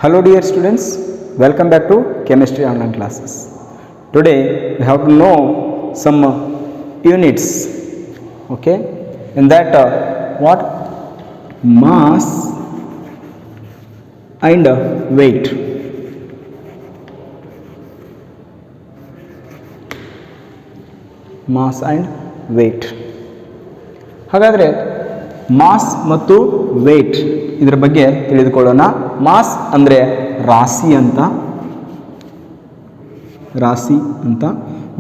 Hello dear students, welcome back to chemistry online classes. Today we have to know some units, okay? In that what? Mass and weight. Mass and weight. ಹಾಗಾದರೆ mass ಮತ್ತು wait ಇದರ ಬಗ್ಗೆ ತಿಳಿದುಕೊಳ್ಳೋಣ. Mass ಅಂದರೆ ರಾಶಿ ಅಂತ,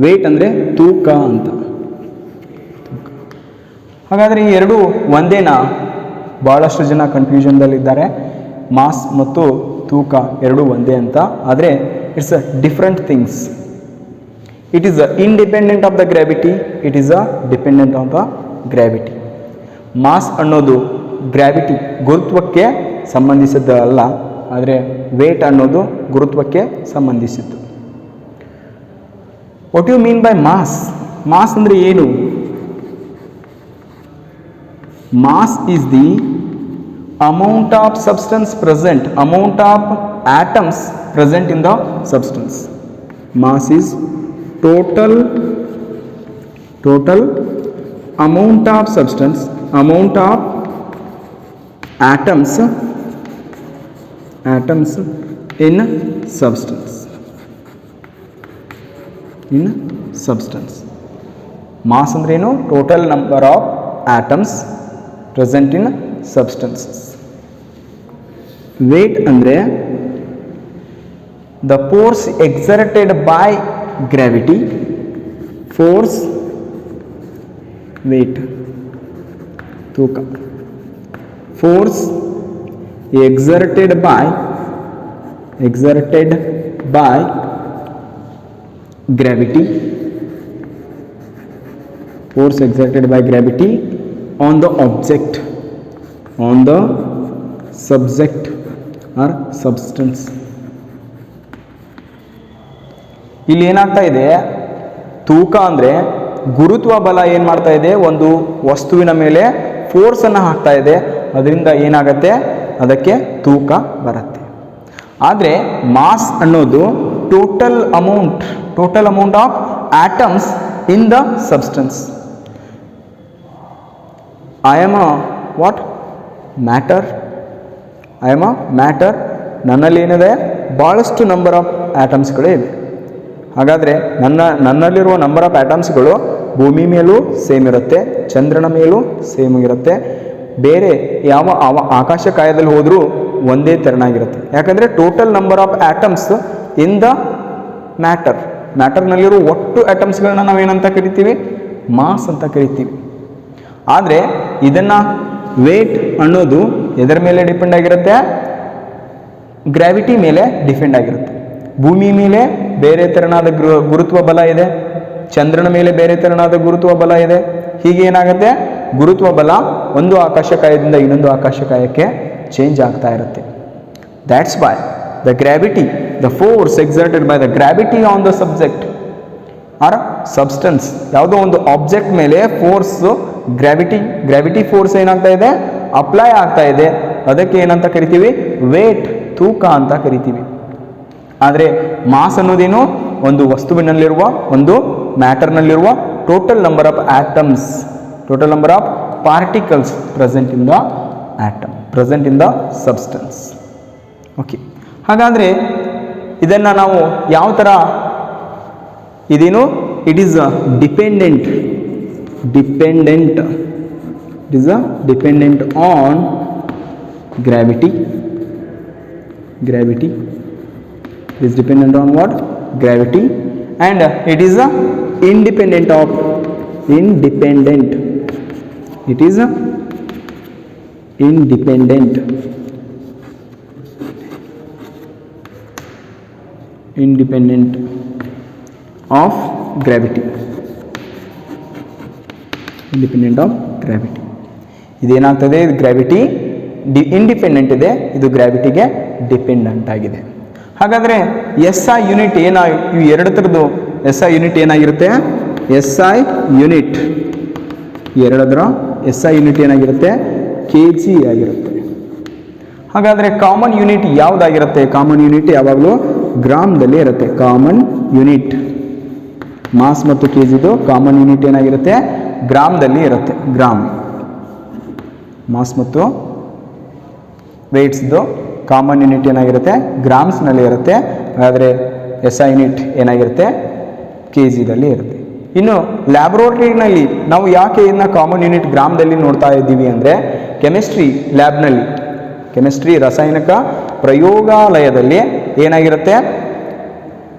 wait ಅಂದರೆ ತೂಕ ಅಂತ. ಹಾಗಾದರೆ ಈ ಎರಡು ಒಂದೇನಾ? ಭಾಳಷ್ಟು ಜನ ಕನ್ಫ್ಯೂಷನ್ದಲ್ಲಿದ್ದಾರೆ. ಮಾಸ್ ಮತ್ತು ತೂಕ ಎರಡು ಒಂದೇ ಅಂತ. ಆದರೆ it's a different things. It is independent of the gravity, it is a dependent of the gravity. Mass ಅನ್ನೋದು ಗ್ರಾವಿಟಿ ಗುರುತ್ವಕ್ಕೆ ಸಂಬಂಧಿಸಿದ್ದು ಅಲ್ಲ, ಆದರೆ ವೇಟ್ ಅನ್ನೋದು ಗುರುತ್ವಕ್ಕೆ ಸಂಬಂಧಿಸಿದ್ದು. What you mean by mass? Mass ಅಂದರೆ ಏನು? Mass is the amount of substance present, amount of atoms present in the substance. Mass is total amount of substance, amount of atoms in substance. Mass ಅಂದ್ರೆ ಏನು? Total number of atoms present in substances. Weight ಅಂದ್ರೆ the force exerted by gravity, force, weight, ತೂಕ. Force exerted by gravity, force exerted by gravity on the object, on the subject or substance. ಇಲ್ಲಿ ಏನಾಗ್ತಾ ಇದೆ? ತೂಕ ಅಂದರೆ ಗುರುತ್ವ ಬಲ ಏನು ಮಾಡ್ತಾ ಇದೆ? ಒಂದು ವಸ್ತುವಿನ ಮೇಲೆ ಫೋರ್ಸನ್ನು ಹಾಕ್ತಾ ಇದೆ, ಅದರಿಂದ ಏನಾಗುತ್ತೆ? ಅದಕ್ಕೆ ತೂಕ ಬರುತ್ತೆ. ಆದರೆ ಮಾಸ್ ಅನ್ನೋದು total amount of atoms in the substance. I am a what? Matter. ನನ್ನಲ್ಲಿ ಏನಿದೆ? ಭಾಳಷ್ಟು ನಂಬರ್ ಆಫ್ ಆಟಮ್ಸ್ಗಳೇ ಇವೆ. ಹಾಗಾದರೆ ನನ್ನಲ್ಲಿರುವ ನಂಬರ್ ಆಫ್ ಆಟಮ್ಸ್ಗಳು ಭೂಮಿ ಮೇಲೂ ಸೇಮ್ ಇರುತ್ತೆ, ಚಂದ್ರನ ಮೇಲೂ ಸೇಮ್ ಇರುತ್ತೆ, ಬೇರೆ ಯಾವ ಆಕಾಶಕಾಯದಲ್ಲಿ ಹೋದರೂ ಒಂದೇ ತೆರನಾಗಿರುತ್ತೆ. ಯಾಕಂದರೆ total number of atoms in the ಮ್ಯಾಟರ್ನಲ್ಲಿರುವ ಒಟ್ಟು ಆಟಮ್ಸ್ಗಳನ್ನ ನಾವೇನಂತ ಕರಿತೀವಿ? ಮಾಸ್ ಅಂತ ಕರಿತೀವಿ. ಆದರೆ ಇದನ್ನು ವೇಟ್ ಅನ್ನೋದು ಎದರ ಮೇಲೆ ಡಿಪೆಂಡ್ ಆಗಿರುತ್ತೆ? ಗ್ರಾವಿಟಿ ಮೇಲೆ ಡಿಪೆಂಡ್ ಆಗಿರುತ್ತೆ. ಭೂಮಿ ಮೇಲೆ ಬೇರೆ ತೆರನಾದ ಗುರುತ್ವ ಬಲ ಇದೆ, ಚಂದ್ರನ ಮೇಲೆ ಬೇರೆ ತೆರನಾದ ಗುರುತ್ವ ಬಲ ಇದೆ. ಹೀಗೆ ಏನಾಗುತ್ತೆ? ಗುರುತ್ವ ಬಲ ಒಂದು ಆಕಾಶಕಾಯದಿಂದ ಇನ್ನೊಂದು ಆಕಾಶಕಾಯಕ್ಕೆ ಚೇಂಜ್ ಆಗ್ತಾ ಇರುತ್ತೆ. That's why the gravity, the force exerted by the gravity on the subject or substance, ಯಾವುದೋ ಒಂದು ಆಬ್ಜೆಕ್ಟ್ ಮೇಲೆ ಫೋರ್ಸು ಗ್ರಾವಿಟಿ ಫೋರ್ಸ್ ಏನಾಗ್ತಾ ಇದೆ? ಅಪ್ಲೈ ಆಗ್ತಾ ಇದೆ. ಅದಕ್ಕೆ ಏನಂತ ಕರಿತೀವಿ? ವೇಟ್, ತೂಕ ಅಂತ ಕರಿತೀವಿ. ಆದರೆ ಮಾಸ್ ಅನ್ನೋದೇನು? ಒಂದು ವಸ್ತುವಿನಲ್ಲಿರುವ, ಒಂದು ಮ್ಯಾಟರ್ನಲ್ಲಿರುವ total number of atoms, total number of particles present in the substance. Okay, ಹಾಗಾದರೆ ಇದನ್ನು ನಾವು ಯಾವ ಥರ? ಇದೇನು? It is dependent on gravity. It is dependent on what? Gravity. And it is independent of gravity. ಇದೇನಾಗ್ತದೆ? ಗ್ರಾವಿಟಿ ಇಂಡಿಪೆಂಡೆಂಟ್ ಇದೆ, ಇದು ಗ್ರಾವಿಟಿಗೆ dependent ಆಗಿದೆ. ಹಾಗಾದರೆ SI ಯೂನಿಟ್ ಇವು ಎರಡು ಥರದ್ದು SI ಯೂನಿಟ್ ಏನಾಗಿರುತ್ತೆ? SI ಯೂನಿಟ್ ಎರಡರ SI ಯೂನಿಟ್ ಏನಾಗಿರುತ್ತೆ? kg ಆಗಿರುತ್ತೆ. ಹಾಗಾದರೆ ಕಾಮನ್ ಯೂನಿಟ್ ಯಾವುದಾಗಿರುತ್ತೆ? ಕಾಮನ್ ಯೂನಿಟ್ ಯಾವಾಗಲೂ ಗ್ರಾಮ್ದಲ್ಲಿ ಇರುತ್ತೆ. ಕಾಮನ್ ಯೂನಿಟ್ ಮಾಸ್ ಮತ್ತು ಕೆ ಜಿದು ಕಾಮನ್ ಯೂನಿಟ್ ಏನಾಗಿರುತ್ತೆ? ಗ್ರಾಮ್ದಲ್ಲಿ ಇರುತ್ತೆ. ಗ್ರಾಮ್ ಮಾಸ್ ಮತ್ತು ವೇಟ್ಸ್ದು ಕಾಮನ್ ಯೂನಿಟ್ ಏನಾಗಿರುತ್ತೆ? ಗ್ರಾಮ್ಸ್ನಲ್ಲಿ ಇರುತ್ತೆ. ಹಾಗಾದರೆ SI ಯೂನಿಟ್ ಏನಾಗಿರುತ್ತೆ? ಕೆ ಜಿದಲ್ಲಿ ಇರುತ್ತೆ. ಇನ್ನು ಲ್ಯಾಬ್ರೋಟರಿನಲ್ಲಿ ನಾವು ಯಾಕೆ ಇದನ್ನ ಕಾಮನ್ ಯೂನಿಟ್ ಗ್ರಾಮ್ದಲ್ಲಿ ನೋಡ್ತಾ ಇದ್ದೀವಿ ಅಂದರೆ, ಕೆಮಿಸ್ಟ್ರಿ ಲ್ಯಾಬ್ನಲ್ಲಿ, ಕೆಮಿಸ್ಟ್ರಿ ರಾಸಾಯನಿಕ ಪ್ರಯೋಗಾಲಯದಲ್ಲಿ ಏನಾಗಿರುತ್ತೆ?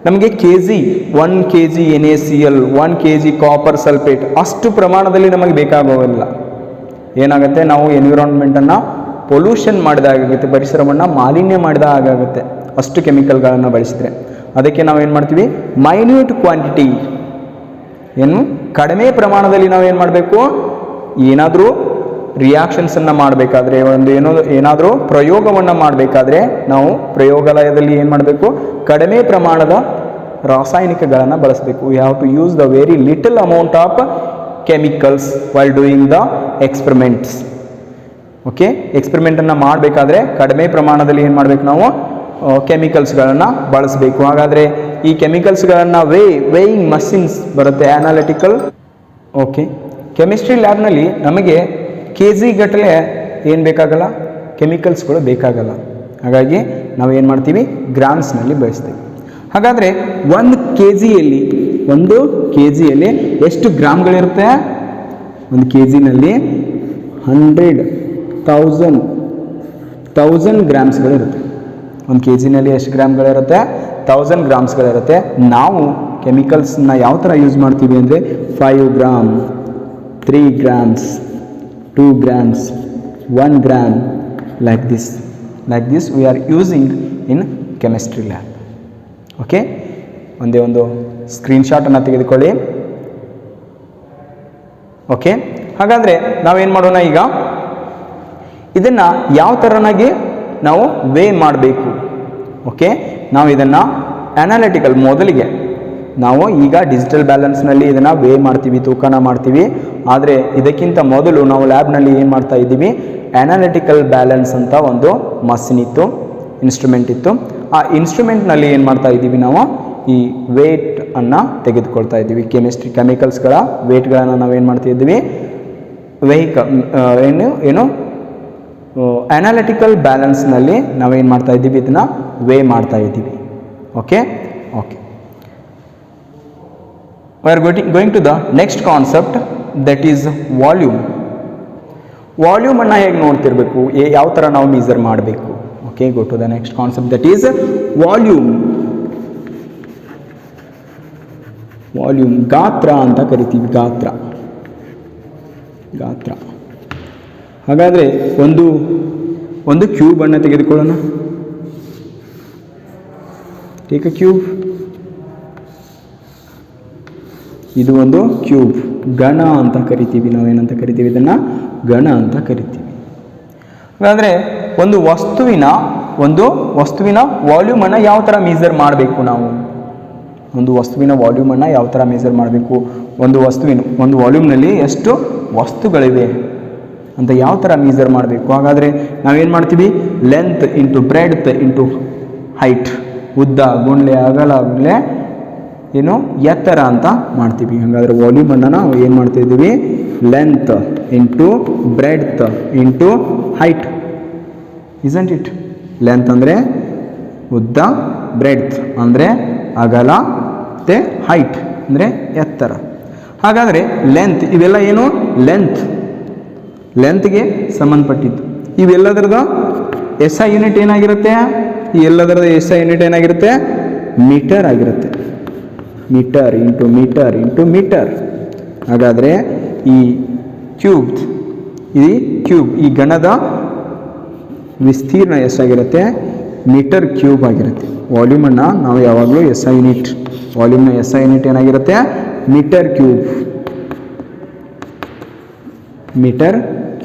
ನಮಗೆ KG 1 kg NaCl 1 kg copper sulphate ಅಷ್ಟು ಪ್ರಮಾಣದಲ್ಲಿ ನಮಗೆ ಬೇಕಾಗೋಲ್ಲ. ಏನಾಗುತ್ತೆ? ನಾವು ಎನ್ವಿರಾನ್ಮೆಂಟನ್ನು ಪೊಲ್ಯೂಷನ್ ಮಾಡಿದಾಗುತ್ತೆ, ಪರಿಸರವನ್ನು ಮಾಲಿನ್ಯ ಮಾಡಿದಾಗುತ್ತೆ ಅಷ್ಟು ಕೆಮಿಕಲ್ಗಳನ್ನು ಬಳಸಿದರೆ. ಅದಕ್ಕೆ ನಾವು ಏನು ಮಾಡ್ತೀವಿ? ಮೈನ್ಯೂಟ್ ಕ್ವಾಂಟಿಟಿ, ಏನು ಕಡಿಮೆ ಪ್ರಮಾಣದಲ್ಲಿ ನಾವು ಏನು ಮಾಡಬೇಕು? ಏನಾದರೂ ರಿಯಾಕ್ಷನ್ಸನ್ನು ಮಾಡಬೇಕಾದ್ರೆ, ಏನಾದರೂ ಪ್ರಯೋಗವನ್ನು ಮಾಡಬೇಕಾದ್ರೆ ನಾವು ಪ್ರಯೋಗಾಲಯದಲ್ಲಿ ಏನು ಮಾಡಬೇಕು? ಕಡಿಮೆ ಪ್ರಮಾಣದ ರಾಸಾಯನಿಕಗಳನ್ನು ಬಳಸಬೇಕು. We have to use the very little amount of chemicals while doing the experiments. Okay, ಎಕ್ಸ್ಪೆರಿಮೆಂಟನ್ನು ಮಾಡಬೇಕಾದ್ರೆ ಕಡಿಮೆ ಪ್ರಮಾಣದಲ್ಲಿ ಏನು ಮಾಡಬೇಕು? ನಾವು ಕೆಮಿಕಲ್ಸ್ಗಳನ್ನು ಬಳಸಬೇಕು. ಹಾಗಾದರೆ ಈ ಕೆಮಿಕಲ್ಸ್ಗಳನ್ನು ವೇಯಿಂಗ್ ಮಷಿನ್ಸ್ ಬರುತ್ತೆ, ಅನಾಲಿಟಿಕಲ್. ಓಕೆ, ಕೆಮಿಸ್ಟ್ರಿ ಲ್ಯಾಬ್ನಲ್ಲಿ ನಮಗೆ KG ಗಟ್ಟಲೆ ಏನು ಬೇಕಾಗಲ್ಲ? ಕೆಮಿಕಲ್ಸ್ಗಳು ಬೇಕಾಗಲ್ಲ. ಹಾಗಾಗಿ ನಾವು ಏನು ಮಾಡ್ತೀವಿ? ಗ್ರಾಮ್ಸ್ನಲ್ಲಿ ಬಳಸ್ತೀವಿ. ಹಾಗಾದರೆ ಒಂದು ಕೆ ಜಿಯಲ್ಲಿ ಎಷ್ಟು ಗ್ರಾಮ್ಗಳಿರುತ್ತೆ? ಒಂದು ಕೆ ಜಿನಲ್ಲಿ 1000 ಗ್ರಾಮ್ಸ್ಗಳಿರುತ್ತೆ. ಒಂದು ಕೆ ಜಿನಲ್ಲಿ ಎಷ್ಟು ಗ್ರಾಮ್ಗಳಿರುತ್ತೆ? 1000 ಗ್ರಾಮ್ಸ್ಗಳಿರುತ್ತೆ. ನಾವು ಕೆಮಿಕಲ್ಸ್ನ ಯಾವ ಥರ ಯೂಸ್ ಮಾಡ್ತೀವಿ ಅಂದರೆ 5 gram, 3 grams, 2 grams, 1 gram, like this we are using in chemistry lab. Okay, ಒಂದೇ ಒಂದು ಸ್ಕ್ರೀನ್ಶಾಟನ್ನು ತೆಗೆದುಕೊಳ್ಳಿ. ಓಕೆ, ಹಾಗಾದರೆ ನಾವೇನು ಮಾಡೋಣ? ಈಗ ಇದನ್ನು ಯಾವ ಥರನಾಗಿ ನಾವು ವೇ ಮಾಡಬೇಕು? ಓಕೆ, ನಾವು ಇದನ್ನು ಅನಾಲಿಟಿಕಲ್, ಮೊದಲಿಗೆ ನಾವು ಈಗ ಡಿಜಿಟಲ್ ಬ್ಯಾಲೆನ್ಸ್ನಲ್ಲಿ ಇದನ್ನು ವೇ ಮಾಡ್ತೀವಿ, ತೂಕನ ಮಾಡ್ತೀವಿ. ಆದರೆ ಇದಕ್ಕಿಂತ ಮೊದಲು ನಾವು ಲ್ಯಾಬ್ನಲ್ಲಿ ಏನು ಮಾಡ್ತಾ ಇದ್ದೀವಿ? ಅನಾಲಿಟಿಕಲ್ ಬ್ಯಾಲೆನ್ಸ್ ಅಂತ ಒಂದು ಮಷಿನ್ ಇತ್ತು, ಇನ್ಸ್ಟ್ರೂಮೆಂಟ್ ಇತ್ತು. ಆ ಇನ್ಸ್ಟ್ರೂಮೆಂಟ್ನಲ್ಲಿ ಏನು ಮಾಡ್ತಾ ಇದ್ದೀವಿ? ನಾವು ಈ ವೇಟನ್ನು ತೆಗೆದುಕೊಳ್ತಾ ಇದ್ದೀವಿ. ಕೆಮಿಕಲ್ಸ್ಗಳ ವೇಟ್ಗಳನ್ನು ನಾವೇನು ಮಾಡ್ತಾ ಇದ್ದೀವಿ? ಏನು ಅನಾಲಿಟಿಕಲ್ ಬ್ಯಾಲೆನ್ಸ್ನಲ್ಲಿ ನಾವೇನು ಮಾಡ್ತಾ ಇದ್ದೀವಿ? ಇದನ್ನು ವೇ ಮಾಡ್ತಾ ಇದ್ದೀವಿ. Okay, we are going to the next concept, that is volume. ವಾಲ್ಯೂಮನ್ನು ಹೇಗೆ ನೋಡ್ತಿರ್ಬೇಕು? ಯಾವ ಥರ ನಾವು ಮೆಜರ್ ಮಾಡಬೇಕು? Okay, go to the next concept, that is volume. ಗಾತ್ರ ಅಂತ ಕರಿತೀವಿ. ಗಾತ್ರ. ಹಾಗಾದರೆ ಒಂದು ಕ್ಯೂಬನ್ನು ತೆಗೆದುಕೊಳ್ಳೋಣ. Take a cube. ಇದು ಒಂದು ಕ್ಯೂಬ್, ಘನ ಅಂತ ಕರಿತೀವಿ. ನಾವೇನಂತ ಕರಿತೀವಿ? ಇದನ್ನು ಘನ ಅಂತ ಕರಿತೀವಿ. ಹಾಗಾದರೆ ಒಂದು ವಸ್ತುವಿನ ವಾಲ್ಯೂಮನ್ನು ಯಾವ ಥರ ಮೆಜರ್ ಮಾಡಬೇಕು? ನಾವು ಒಂದು ವಸ್ತುವಿನ ವಾಲ್ಯೂಮನ್ನು ಯಾವ ಥರ ಮೆಜರ್ ಮಾಡಬೇಕು? ಒಂದು ವಾಲ್ಯೂಮ್ನಲ್ಲಿ ಎಷ್ಟು ವಸ್ತುಗಳಿವೆ ಅಂತ ಯಾವ ಥರ ಮೆಜರ್ ಮಾಡಬೇಕು? ಹಾಗಾದರೆ ನಾವೇನು ಮಾಡ್ತೀವಿ? Length into breadth into height, ಉದ್ದ ಗುಂಡ್ಲೆ ಅಗಲ ಗುಂಡ್ಲೆ ಏನು ಎತ್ತರ ಅಂತ ಮಾಡ್ತೀವಿ. ಹಾಗಾದರೆ ವಾಲ್ಯೂಮನ್ನು ನಾವು ಏನು ಮಾಡ್ತಾ ಇದ್ದೀವಿ? Length into breadth into height, isn't it? Length ಅಂದರೆ ಉದ್ದ, ಬ್ರೆಡ್ತ್ ಅಂದರೆ ಅಗಲ, ಮತ್ತು ಹೈಟ್ ಅಂದರೆ ಎತ್ತರ. ಹಾಗಾದರೆ ಲೆಂತ್, ಇವೆಲ್ಲ ಏನು? ಲೆಂತ್ಗೆ ಸಂಬಂಧಪಟ್ಟಿದ್ದು. ಇವೆಲ್ಲದರದ SI ಯೂನಿಟ್ ಏನಾಗಿರುತ್ತೆ? ಈ ಎಲ್ಲದರದ SI ಯೂನಿಟ್ ಏನಾಗಿರುತ್ತೆ? ಮೀಟರ್ ಆಗಿರುತ್ತೆ. Metre into metre. ಹಾಗಾದರೆ ಈ ಕ್ಯೂಬ್, ಈ ಘನದ ವಿಸ್ತೀರ್ಣ ಎಷ್ಟಾಗಿರುತ್ತೆ? ಮೀಟರ್ ಕ್ಯೂಬ್ ಆಗಿರುತ್ತೆ. ವಾಲ್ಯೂಮನ್ನು ನಾವು ಯಾವಾಗಲೂ SI ಯೂನಿಟ್, ವಾಲ್ಯೂಮ್ನ SI ಯೂನಿಟ್ ಏನಾಗಿರುತ್ತೆ? Metre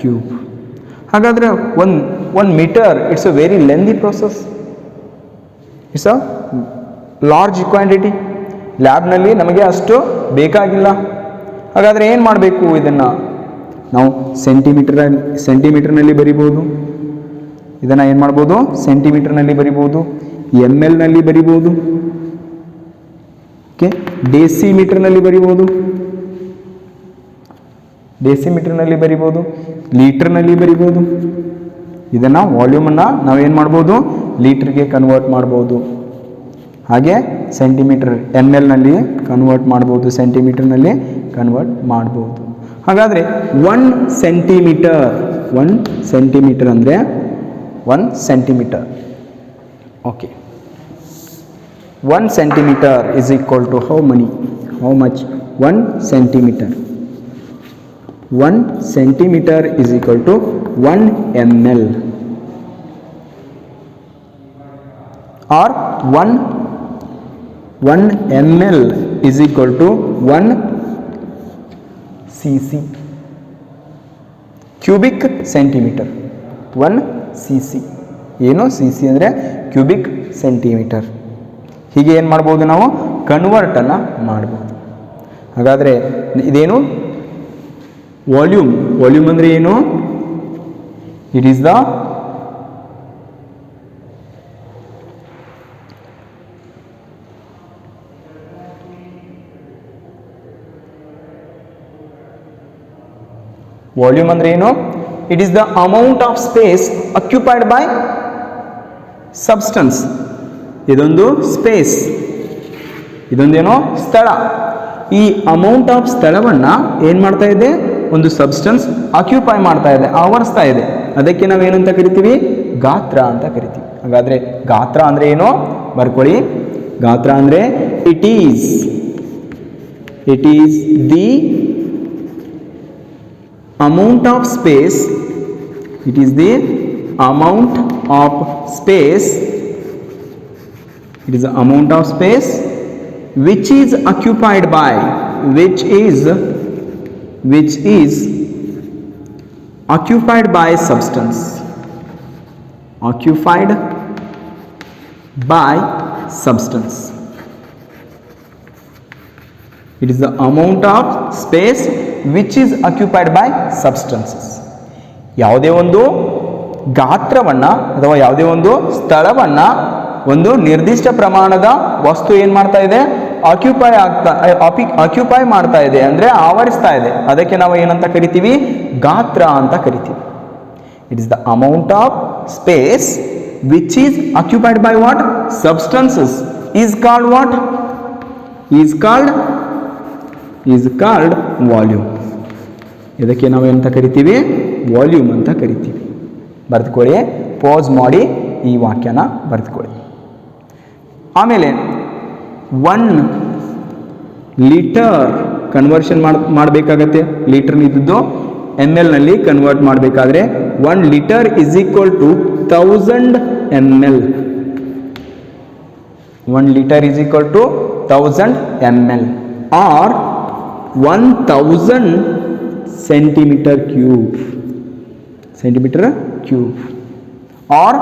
cube. ಹಾಗಾದರೆ one metre it's a very lengthy process, it's a large quantity. ಲ್ಯಾಬ್ನಲ್ಲಿ ನಮಗೆ ಅಷ್ಟು ಬೇಕಾಗಿಲ್ಲ. ಹಾಗಾದರೆ ಏನು ಮಾಡಬೇಕು? ಇದನ್ನು ನಾವು ಸೆಂಟಿಮೀಟರ್ನಲ್ಲಿ ಬರಿಬೋದು. ಇದನ್ನು ಏನು ಮಾಡ್ಬೋದು, ಸೆಂಟಿಮೀಟರ್ನಲ್ಲಿ ಬರಿಬೋದು, ಎಮ್ ಎಲ್ನಲ್ಲಿ ಬರಿಬೋದು, ಓಕೆ, ಡೆಸಿಮೀಟರ್ನಲ್ಲಿ ಬರಿಬೋದು, ಡೆಸಿಮೀಟರ್ನಲ್ಲಿ ಬರಿಬೋದು, ಲೀಟರ್ನಲ್ಲಿ ಬರಿಬೋದು. ಇದನ್ನು ವಾಲ್ಯೂಮನ್ನು ನಾವೇನು ಮಾಡ್ಬೋದು, ಲೀಟರ್ಗೆ ಕನ್ವರ್ಟ್ ಮಾಡ್ಬೋದು. ಹಾಗೆ ಸೆಂಟಿಮೀಟರ್ ಎಮ್ ಎಲ್ನಲ್ಲಿ ಕನ್ವರ್ಟ್ ಮಾಡ್ಬೋದು, ಸೆಂಟಿಮೀಟರ್ನಲ್ಲಿ ಕನ್ವರ್ಟ್ ಮಾಡ್ಬೋದು. ಹಾಗಾದರೆ 1 ಸೆಂಟಿಮೀಟರ್ ಅಂದರೆ 1 centimetre. Okay, 1 centimetre is equal to how much 1 centimetre. 1 centimetre is equal to 1 ml or 1 ml is equal to 1 cc cubic centimetre. 1 cc ಏನು cc ಅಂದರೆ ಕ್ಯೂಬಿಕ್ ಸೆಂಟಿಮೀಟರ್. ಹೀಗೆ ಏನು ಮಾಡ್ಬೋದು, ನಾವು ಕನ್ವರ್ಟನ್ನು ಮಾಡ್ಬೋದು. ಹಾಗಾದರೆ ಇದೇನು ವಾಲ್ಯೂಮ್ ಅಂದರೆ ಏನು, ಇಟ್ ಈಸ್ ದ ವಾಲ್ಯೂಮ್ ಅಂದರೆ ಏನು, it is the amount of space occupied by substance. ಇದೊಂದು ಸ್ಪೇಸ್, ಇದೊಂದೇನೋ ಸ್ಥಳ. ಈ ಅಮೌಂಟ್ ಆಫ್ ಸ್ಥಳವನ್ನು ಏನು ಮಾಡ್ತಾ ಇದೆ, ಒಂದು ಸಬ್ಸ್ಟೆನ್ಸ್ ಆಕ್ಯುಪೈ ಮಾಡ್ತಾ ಇದೆ, ಆವರಿಸ್ತಾ ಇದೆ. ಅದಕ್ಕೆ ನಾವೇನಂತ ಕರಿತೀವಿ, ಗಾತ್ರ ಅಂತ ಕರಿತೀವಿ. ಹಾಗಾದರೆ ಗಾತ್ರ ಅಂದರೆ ಏನು ಬರ್ಕೊಳ್ಳಿ. ಗಾತ್ರ ಅಂದರೆ it is the amount of space, it is the amount of space, it is the amount of space which is occupied by, which is occupied by substance, occupied by substance. It is the amount of space which is occupied by substances. ಯಾವುದೇ ಒಂದು ಗಾತ್ರವನ್ನು ಅಥವಾ ಯಾವುದೇ ಒಂದು ಸ್ಥಳವನ್ನು ಒಂದು ನಿರ್ದಿಷ್ಟ ಪ್ರಮಾಣದ ವಸ್ತು ಏನು ಮಾಡ್ತಾ ಇದೆ, ಆಕ್ಯುಪೈ ಮಾಡ್ತಾ ಇದೆ ಅಂದರೆ ಆವರಿಸ್ತಾ ಇದೆ. ಅದಕ್ಕೆ ನಾವು ಏನಂತ ಕರಿತೀವಿ, ಗಾತ್ರ ಅಂತ ಕರಿತೀವಿ. It is the amount of space which is occupied by what, substances, is called what, is called volume. ಇದಕ್ಕೆ ನಾವು ಏನಂತ ಕರಿತೀವಿ, ವಾಲ್ಯೂಮ್ ಅಂತ ಕರಿತೀವಿ. ಬರೆದುಕೊಳ್ಳಿ, ಪಾಸ್ ಮಾಡಿ ಈ ವಾಕ್ಯನ ಬರೆದುಕೊಳ್ಳಿ. ಆಮೇಲೆ 1 ಲೀಟರ್ ಕನ್ವರ್ಷನ್ ಮಾಡಬೇಕಾಗತ್ತೆ. ಲೀಟರ್ ಇದ್ದದ್ದು ಎಮ್ ಎಲ್ನಲ್ಲಿ ಕನ್ವರ್ಟ್ ಮಾಡಬೇಕಾದ್ರೆ 1 litre is equal to 1000 ml. 1 litre is equal to 1000 ml or 1000 centimeter cube or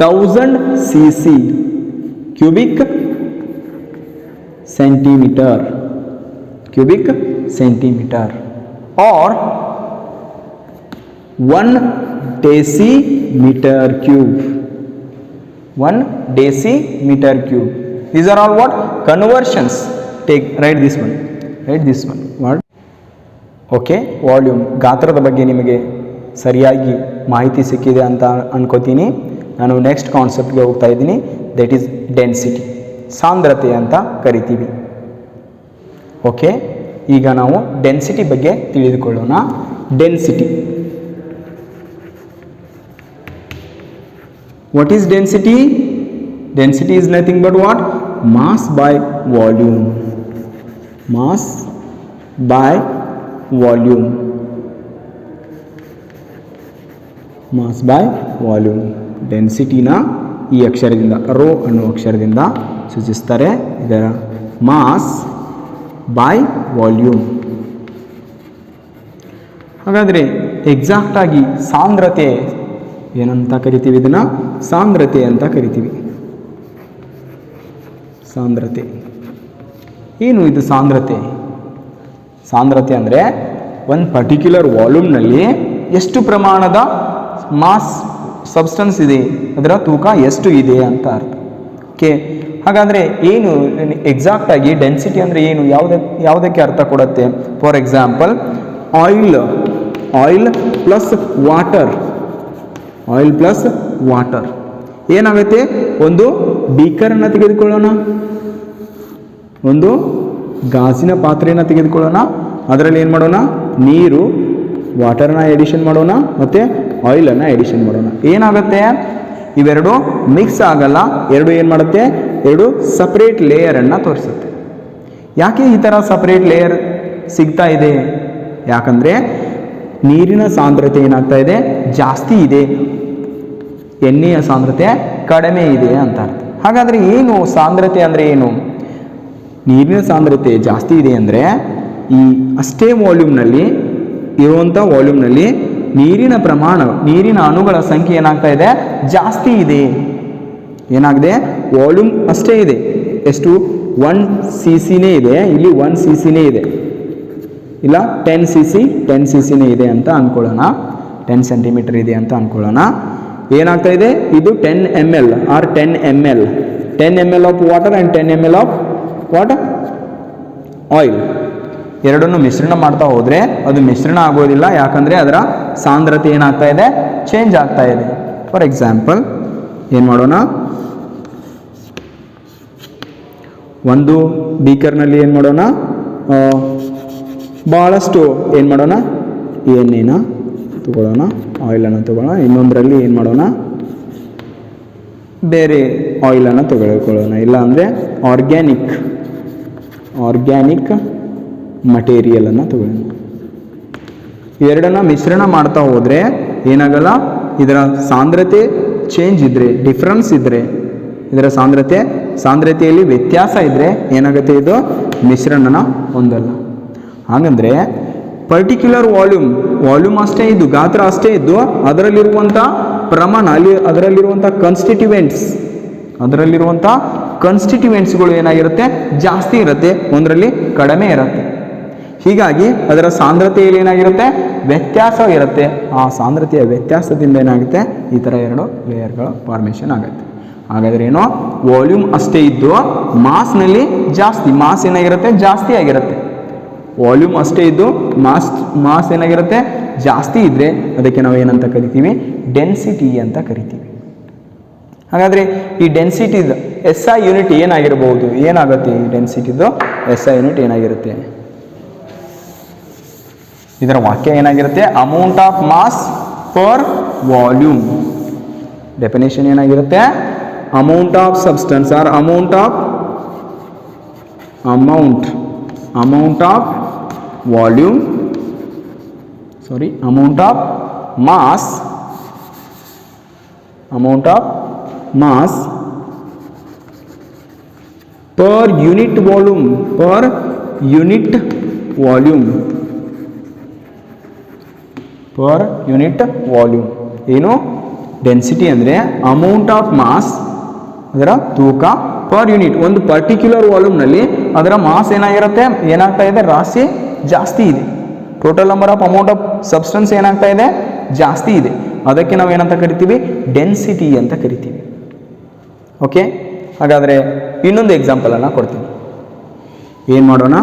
1000 cc cubic centimeter or 1 decimeter cube. These are all what, conversions. Write this one. What? Okay, volume ಗಾತ್ರದ ಬಗ್ಗೆ ನಿಮಗೆ ಸರಿಯಾಗಿ ಮಾಹಿತಿ ಸಿಕ್ಕಿದೆ ಅಂತ ಅನ್ಕೋತೀನಿ. ನಾನು next ಕಾನ್ಸೆಪ್ಟ್ಗೆ ಹೋಗ್ತಾ ಇದ್ದೀನಿ. ದಟ್ ಈಸ್ ಡೆನ್ಸಿಟಿ, ಸಾಂದ್ರತೆ ಅಂತ ಕರಿತೀವಿ. ಓಕೆ, ಈಗ ನಾವು ಡೆನ್ಸಿಟಿ ಬಗ್ಗೆ ತಿಳಿದುಕೊಳ್ಳೋಣ. Density, what is density? Density is nothing but what, mass by volume. Mass by volume, mass by volume. ಡೆನ್ಸಿಟಿನ ಈ ಅಕ್ಷರದಿಂದ, ರೋ ಅನ್ನೋ ಅಕ್ಷರದಿಂದ ಸೂಚಿಸ್ತಾರೆ. ಇದರ ಮಾಸ್ ಬೈ ವಾಲ್ಯೂಮ್. ಹಾಗಾದರೆ ಎಕ್ಸಾಕ್ಟಾಗಿ ಸಾಂದ್ರತೆ ಏನಂತ ಕರಿತೀವಿ? ಇದನ್ನು ಸಾಂದ್ರತೆ ಅಂತ ಕರಿತೀವಿ. ಸಾಂದ್ರತೆ ಏನು? ಇದು ಸಾಂದ್ರತೆ. ಸಾಂದ್ರತೆ ಅಂದರೆ ಒಂದು ಪರ್ಟಿಕ್ಯುಲರ್ ವಾಲ್ಯೂಮ್ನಲ್ಲಿ ಎಷ್ಟು ಪ್ರಮಾಣದ ಮಾಸ್ ಸಬ್ಸ್ಟೆನ್ಸ್ ಇದೆ, ಅದರ ತೂಕ ಎಷ್ಟು ಇದೆ ಅಂತ ಅರ್ಥ. ಓಕೆ, ಹಾಗಾದರೆ ಏನು ಎಕ್ಸಾಕ್ಟ್ ಆಗಿ ಡೆನ್ಸಿಟಿ ಅಂದರೆ ಏನು, ಯಾವುದಕ್ಕೆ ಅರ್ಥ ಕೊಡುತ್ತೆ? For example oil plus water, oil plus water ಏನಾಗುತ್ತೆ? ಒಂದು ಬೀಕರನ್ನು ತೆಗೆದುಕೊಳ್ಳೋಣ, ಒಂದು ಗಾಜಿನ ಪಾತ್ರೆಯನ್ನು ತೆಗೆದುಕೊಳ್ಳೋಣ, ಅದರಲ್ಲಿ ಏನು ಮಾಡೋಣ? ನೀರು, ವಾಟರ್ನ ಎಡಿಷನ್ ಮಾಡೋಣ ಮತ್ತು ಆಯಿಲನ್ನು ಎಡಿಷನ್ ಮಾಡೋಣ. ಏನಾಗುತ್ತೆ? ಇವೆರಡು ಮಿಕ್ಸ್ ಆಗಲ್ಲ, ಎರಡು ಏನು ಮಾಡುತ್ತೆ? ಎರಡು ಸಪ್ರೇಟ್ ಲೇಯರನ್ನು ತೋರಿಸುತ್ತೆ. ಯಾಕೆ ಈ ಥರ ಸಪ್ರೇಟ್ ಲೇಯರ್ ಸಿಗ್ತಾ ಇದೆ? ಯಾಕಂದರೆ ನೀರಿನ ಸಾಂದ್ರತೆ ಏನಾಗ್ತಾ ಇದೆ? ಜಾಸ್ತಿ ಇದೆ, ಎಣ್ಣೆಯ ಸಾಂದ್ರತೆ ಕಡಿಮೆ ಇದೆ ಅಂತ ಅರ್ಥ. ಹಾಗಾದರೆ ಏನು ಸಾಂದ್ರತೆ ಅಂದರೆ ಏನು? ನೀರಿನ ಸಾಂದ್ರತೆ ಜಾಸ್ತಿ ಇದೆ ಅಂದರೆ ಈ ಅಷ್ಟೇ ವಾಲ್ಯೂಮ್ನಲ್ಲಿ ಇರುವಂಥ ವಾಲ್ಯೂಮ್ನಲ್ಲಿ ನೀರಿನ ಪ್ರಮಾಣ, ನೀರಿನ ಅಣುಗಳ ಸಂಖ್ಯೆ ಏನಾಗ್ತಾ ಇದೆ? ಜಾಸ್ತಿ ಇದೆ. ಏನಾಗಿದೆ? ವಾಲ್ಯೂಮ್ ಅಷ್ಟೇ ಇದೆ. ಎಷ್ಟು? 1 cc ಇದೆ, ಇಲ್ಲಿ 1 cc ಇದೆ, ಇಲ್ಲ 10 cc ಇದೆ ಅಂತ ಅಂದ್ಕೊಳ್ಳೋಣ, 10 cm ಇದೆ ಅಂತ ಅಂದ್ಕೊಳ್ಳೋಣ. ಏನಾಗ್ತಾ ಇದೆ? ಇದು 10 ml or 10 ml, 10 ml of water and 10 ml of water oil ಎರಡನ್ನು ಮಿಶ್ರಣ ಮಾಡ್ತಾ ಹೋದರೆ ಅದು ಮಿಶ್ರಣ ಆಗೋದಿಲ್ಲ. ಯಾಕಂದರೆ ಅದರ ಸಾಂದ್ರತೆ ಏನಾಗ್ತಾ ಇದೆ? ಚೇಂಜ್ ಆಗ್ತಾ ಇದೆ. ಫಾರ್ ಎಕ್ಸಾಂಪಲ್ ಏನು ಮಾಡೋಣ? ಒಂದು ಬೀಕರ್ನಲ್ಲಿ ಏನು ಮಾಡೋಣ? ಭಾಳಷ್ಟು ಏನು ಮಾಡೋಣ? ಎಣ್ಣೆನ ತಗೊಳ್ಳೋಣ, ಆಯಿಲನ್ನು ತಗೊಳ್ಳೋಣ. ಇನ್ನೊಂದರಲ್ಲಿ ಏನು ಮಾಡೋಣ? ಬೇರೆ ಆಯಿಲನ್ನು ತೆಗೆದುಕೊಳ್ಳೋಣ, ಇಲ್ಲ ಅಂದರೆ ಆರ್ಗ್ಯಾನಿಕ್ ಮಟೀರಿಯಲನ್ನು ತಗೊಳ್ಳೋಣ. ಇವೆರಡನ್ನು ಮಿಶ್ರಣ ಮಾಡ್ತಾ ಹೋದರೆ ಏನಾಗಲ್ಲ? ಇದರ ಸಾಂದ್ರತೆ ಚೇಂಜ್ ಇದ್ದರೆ, ಡಿಫ್ರೆನ್ಸ್ ಇದ್ದರೆ, ಇದರ ಸಾಂದ್ರತೆಯಲ್ಲಿ ವ್ಯತ್ಯಾಸ ಇದ್ದರೆ ಏನಾಗುತ್ತೆ? ಇದು ಮಿಶ್ರಣನ ಹೊಂದಲ್ಲ. ಹಾಗಂದರೆ ಪರ್ಟಿಕ್ಯುಲರ್ ವಾಲ್ಯೂಮ್ ಅಷ್ಟೇ ಇದ್ದು, ಗಾತ್ರ ಅಷ್ಟೇ ಇದ್ದು, ಅದರಲ್ಲಿರುವಂಥ ಪ್ರಮಾಣ, ಅದರಲ್ಲಿರುವಂಥ ಕನ್ಸ್ಟಿಟ್ಯೂಯೆಂಟ್ಸ್ಗಳು ಏನಾಗಿರುತ್ತೆ? ಜಾಸ್ತಿ ಇರುತ್ತೆ, ಒಂದರಲ್ಲಿ ಕಡಿಮೆ ಇರುತ್ತೆ. ಹೀಗಾಗಿ ಅದರ ಸಾಂದ್ರತೆಯಲ್ಲಿ ಏನಾಗಿರುತ್ತೆ? ವ್ಯತ್ಯಾಸ ಇರುತ್ತೆ. ಆ ಸಾಂದ್ರತೆಯ ವ್ಯತ್ಯಾಸದಿಂದ ಏನಾಗುತ್ತೆ? ಈ ಥರ ಎರಡು ಲೇಯರ್ಗಳ ಫಾರ್ಮೇಷನ್ ಆಗುತ್ತೆ. ಹಾಗಾದರೆ ಏನೋ ವಾಲ್ಯೂಮ್ ಅಷ್ಟೇ ಇದ್ದು ಮಾಸ್ನಲ್ಲಿ ಜಾಸ್ತಿ, ಮಾಸ್ ಏನಾಗಿರುತ್ತೆ? ಜಾಸ್ತಿ ಆಗಿರುತ್ತೆ. ವಾಲ್ಯೂಮ್ ಅಷ್ಟೇ ಇದ್ದು ಮಾಸ್ ಏನಾಗಿರುತ್ತೆ? ಜಾಸ್ತಿ ಇದ್ದರೆ ಅದಕ್ಕೆ ನಾವು ಏನಂತ ಕರಿತೀವಿ? ಡೆನ್ಸಿಟಿ ಅಂತ ಕರಿತೀವಿ. ಹಾಗಾದರೆ ಈ ಡೆನ್ಸಿಟಿದು SI ಯೂನಿಟ್ ಏನಾಗಿರ್ಬೋದು? ಏನಾಗುತ್ತೆ ಈ ಡೆನ್ಸಿಟಿದು SI ಯೂನಿಟ್ ಏನಾಗಿರುತ್ತೆ? ಇದರ ವಾಕ್ಯ ಏನಾಗಿರುತ್ತೆ? Amount of mass per volume. Definition ಏನಾಗಿರುತ್ತೆ? Amount of substance or amount of volume, amount of mass per unit volume, ಏನು ಡೆನ್ಸಿಟಿ ಅಂದರೆ ಅಮೌಂಟ್ ಆಫ್ ಮಾಸ್, ಅದರ ತೂಕ ಪರ್ ಯೂನಿಟ್. ಒಂದು ಪರ್ಟಿಕ್ಯುಲರ್ ವಾಲ್ಯೂಮ್ನಲ್ಲಿ ಅದರ ಮಾಸ್ ಏನಾಗ್ತಾ ಇದೆ? ರಾಶಿ ಜಾಸ್ತಿ ಇದೆ. Total number of amount of substance ಏನಾಗ್ತಾ ಇದೆ? ಜಾಸ್ತಿ ಇದೆ. ಅದಕ್ಕೆ ನಾವು ಏನಂತ ಕರಿತೀವಿ? ಡೆನ್ಸಿಟಿ ಅಂತ ಕರಿತೀವಿ. ಓಕೆ, ಹಾಗಾದರೆ ಇನ್ನೊಂದು ಎಕ್ಸಾಂಪಲನ್ನು ಕೊಡ್ತೀನಿ. ಏನು ಮಾಡೋಣ?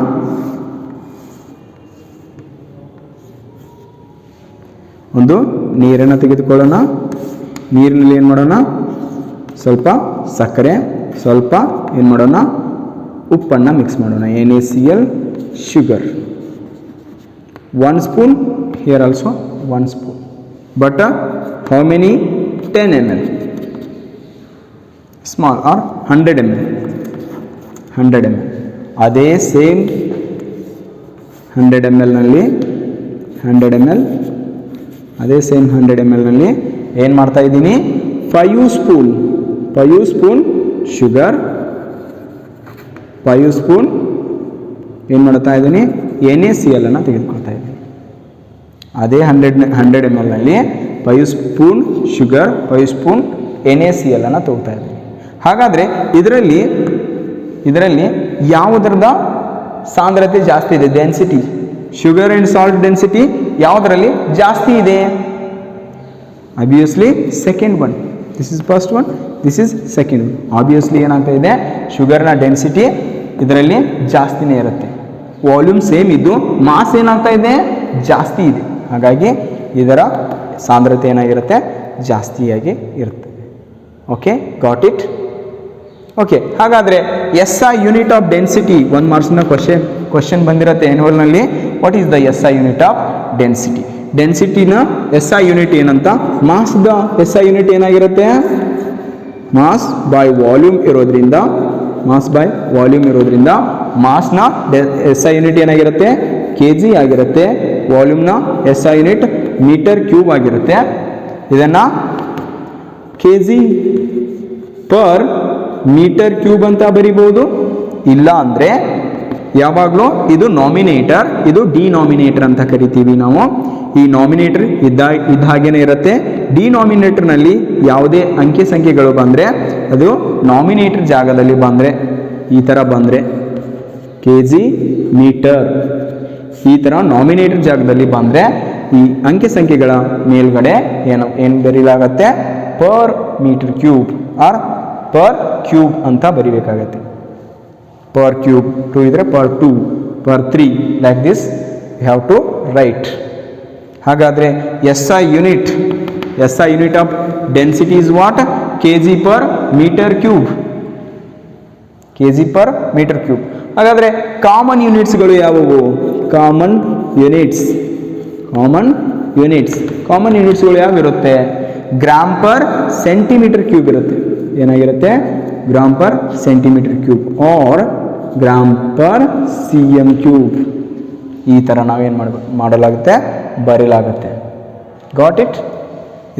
ಒಂದು ನೀರನ್ನು ತೆಗೆದುಕೊಳ್ಳೋಣ. ನೀರಿನಲ್ಲಿ ಏನು ಮಾಡೋಣ? ಸ್ವಲ್ಪ ಸಕ್ಕರೆ, ಸ್ವಲ್ಪ ಏನು ಮಾಡೋಣ? ಉಪ್ಪನ್ನು ಮಿಕ್ಸ್ ಮಾಡೋಣ. NaCl, sugar, 1 spoon, here also 1 spoon. Butter, how many? 10 ml. Small or 100 ml. ಅದೇ ಸೇಮ್ 100 ml ನಲ್ಲಿ ಏನು ಮಾಡ್ತಾ ಇದ್ದೀನಿ? 5 ಸ್ಪೂನ್ ಶುಗರ್, 5 ಸ್ಪೂನ್ ಏನು ಮಾಡ್ತಾ ಇದ್ದೀನಿ? NaCl ಅನ್ನು ತೆಗೆದುಕೊಳ್ತಾ ಇದ್ದೀನಿ. ಅದೇ 100 ml ನಲ್ಲಿ 5 ಸ್ಪೂನ್ ಶುಗರ್, 5 ಸ್ಪೂನ್ NaCl ಅನ್ನು ತಗೋತಾ ಇದ್ದೀನಿ. ಹಾಗಾದರೆ ಇದರಲ್ಲಿ ಯಾವುದರದ ಸಾಂದ್ರತೆ ಜಾಸ್ತಿ ಇದೆ? Density, sugar and salt density ಯಾವುದರಲ್ಲಿ ಜಾಸ್ತಿ ಇದೆ? Obviously second one. This is first one, this is second one. Obviously ಏನಾಗ್ತಾ ಇದೆ, ಶುಗರ್ನ ಡೆನ್ಸಿಟಿ ಇದರಲ್ಲಿ ಜಾಸ್ತಿನೇ ಇರುತ್ತೆ. ವಾಲ್ಯೂಮ್ ಸೇಮ್ ಇದ್ದು ಮಾಸ್ ಏನಾಗ್ತಾ ಇದೆ, ಜಾಸ್ತಿ ಇದೆ. ಹಾಗಾಗಿ ಇದರ ಸಾಂದ್ರತೆ ಏನಾಗಿರುತ್ತೆ, ಜಾಸ್ತಿಯಾಗಿ ಇರುತ್ತೆ. Okay, got it. ಓಕೆ, ಹಾಗಾದರೆ S I unit of density, 1 ಮಾರ್ಕ್ಸ್ನ ಕ್ವಶನ್ ಬಂದಿರುತ್ತೆ ಆ್ಯನ್ಯುವಲ್ನಲ್ಲಿ. What is the S I unit of density? ಡೆನ್ಸಿಟಿನ ಎಸ್ ಐ ಯೂನಿಟ್ ಏನಂತ, ಮಾಸ್ದ ಎಸ್ ಐ ಯೂನಿಟ್ ಏನಾಗಿರುತ್ತೆ, ಮಾಸ್ ಬೈ ವಾಲ್ಯೂಮ್ ಇರೋದ್ರಿಂದ, ಮಾಸ್ ಬೈ ವಾಲ್ಯೂಮ್ ಇರೋದ್ರಿಂದ ಮಾಸ್ನ ಎಸ್ ಐ ಯೂನಿಟ್ ಏನಾಗಿರುತ್ತೆ, ಕೆ ಜಿ ಆಗಿರುತ್ತೆ. ವಾಲ್ಯೂಮ್ನ S I unit metre cube ಆಗಿರುತ್ತೆ. ಇದನ್ನು K G per metre cube ಅಂತ ಬರಿಬೋದು. ಇಲ್ಲ ಅಂದರೆ ಯಾವಾಗಲೂ ಇದು ನಾಮಿನೇಟರ್, ಇದು ಡಿನಾಮಿನೇಟರ್ ಅಂತ ಕರಿತೀವಿ ನಾವು. ಈ ನಾಮಿನೇಟರ್ ಇದ್ದ ಹಾಗೇನೆ ಇರುತ್ತೆ. ಡಿನಾಮಿನೇಟರ್ನಲ್ಲಿ ಯಾವುದೇ ಅಂಕೆ ಸಂಖ್ಯೆಗಳು ಬಂದರೆ ಅದು ನಾಮಿನೇಟರ್ ಜಾಗದಲ್ಲಿ ಬಂದರೆ, ಈ ಥರ ಬಂದರೆ ಕೆ ಜಿ ಮೀಟರ್, ಈ ಥರ ನಾಮಿನೇಟರ್ ಜಾಗದಲ್ಲಿ ಬಂದರೆ ಈ ಅಂಕೆ ಸಂಖ್ಯೆಗಳ ಮೇಲ್ಗಡೆ ಏನು ಬರೀಲಾಗತ್ತೆ, per metre cube or per cube ಅಂತ ಬರಿಬೇಕಾಗತ್ತೆ. ಪರ್ ಕ್ಯೂಬ್, 2 ಇದ್ರೆ per 2, per 3, like this you have to write. ಹಾಗಾದರೆ S I unit of density is what, K G per metre cube, K G per metre cube. ಹಾಗಾದರೆ common ಯೂನಿಟ್ಸ್ಗಳು ಯಾವುವು? Common ಯೂನಿಟ್ಸ್ಗಳು ಯಾವಿರುತ್ತೆ? Gram per centimetre cube ಇರುತ್ತೆ. ಏನಾಗಿರುತ್ತೆ? Gram per centimetre cube or gram per C M cube. ಈ ಥರ ನಾವೇನು ಮಾಡಲಾಗುತ್ತೆ, ಬರೀಲಾಗುತ್ತೆ. Got it?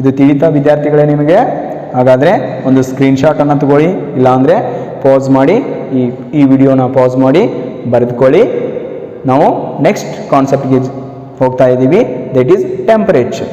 ಇದು ತಿಳಿತಾ ವಿದ್ಯಾರ್ಥಿಗಳೇ ನಿಮಗೆ? ಹಾಗಾದರೆ ಒಂದು ಸ್ಕ್ರೀನ್ಶಾಟನ್ನು ತಗೊಳ್ಳಿ, ಇಲ್ಲಾಂದರೆ ಪಾಸ್ ಮಾಡಿ, ಈ ವಿಡಿಯೋನ ಪಾಸ್ ಮಾಡಿ ಬರೆದುಕೊಳ್ಳಿ. ನಾವು ನೆಕ್ಸ್ಟ್ ಕಾನ್ಸೆಪ್ಟ್ಗೆ ಹೋಗ್ತಾ ಇದ್ದೀವಿ, ದಟ್ ಈಸ್ ಟೆಂಪರೇಚರ್.